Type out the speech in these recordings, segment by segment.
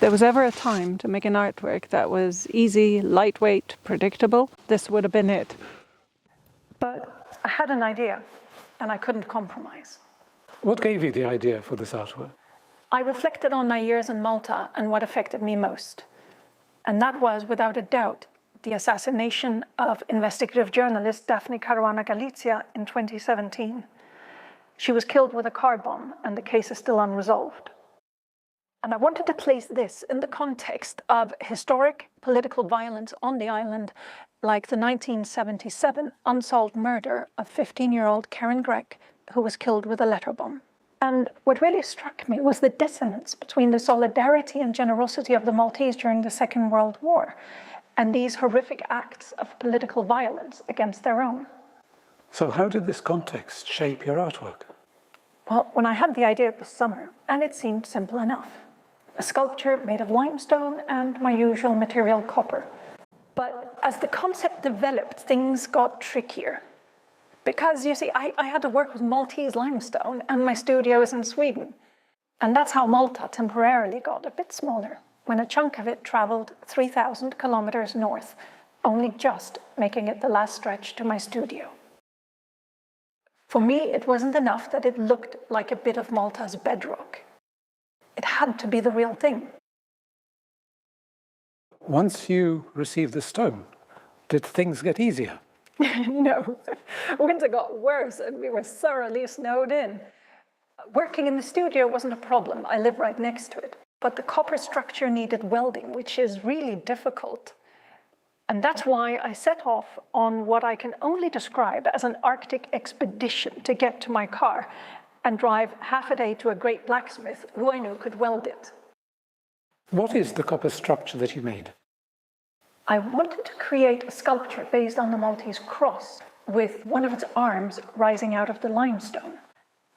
there was ever a time to make an artwork that was easy, lightweight, predictable, this would have been it. But I had an idea, and I couldn't compromise. What gave you the idea for this artwork? I reflected on my years in Malta and what affected me most. And that was, without a doubt, the assassination of investigative journalist Daphne Caruana Galizia in 2017. She was killed with a car bomb, and the case is still unresolved. And I wanted to place this in the context of historic political violence on the island, like the 1977 unsolved murder of 15-year-old Karen Gregg, who was killed with a letter bomb. And what really struck me was the dissonance between the solidarity and generosity of the Maltese during the Second World War and these horrific acts of political violence against their own. So how did this context shape your artwork? Well, when I had the idea it was summer, and it seemed simple enough. A sculpture made of limestone and my usual material, copper. But as the concept developed, things got trickier. Because, you see, I had to work with Maltese limestone, and my studio is in Sweden. And that's how Malta temporarily got a bit smaller, when a chunk of it traveled 3,000 kilometers north, only just making it the last stretch to my studio. For me, it wasn't enough that it looked like a bit of Malta's bedrock. It had to be the real thing. Once you received the stone, did things get easier? No, winter got worse and we were thoroughly snowed in. Working in the studio wasn't a problem. I live right next to it. But the copper structure needed welding, which is really difficult. And that's why I set off on what I can only describe as an Arctic expedition to get to my car and drive half a day to a great blacksmith who I knew could weld it. What is the copper structure that you made? I wanted to create a sculpture based on the Maltese cross, with one of its arms rising out of the limestone.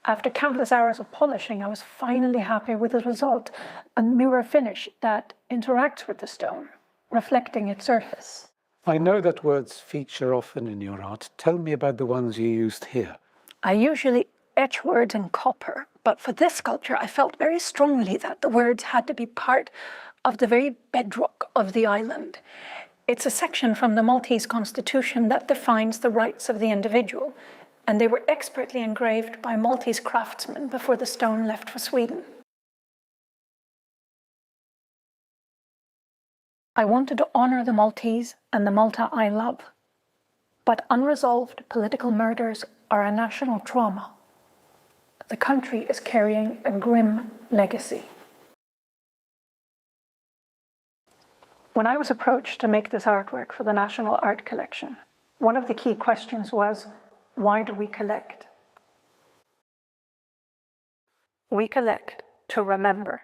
After countless hours of polishing, I was finally happy with the result, a mirror finish that interacts with the stone, reflecting its surface. I know that words feature often in your art. Tell me about the ones you used here. I usually etch words in copper, but for this sculpture I felt very strongly that the words had to be part of the very bedrock of the island. It's a section from the Maltese constitution that defines the rights of the individual, and they were expertly engraved by Maltese craftsmen before the stone left for Sweden. I wanted to honor the Maltese and the Malta I love, but unresolved political murders are a national trauma. The country is carrying a grim legacy. When I was approached to make this artwork for the National Art Collection, one of the key questions was, why do we collect? We collect to remember.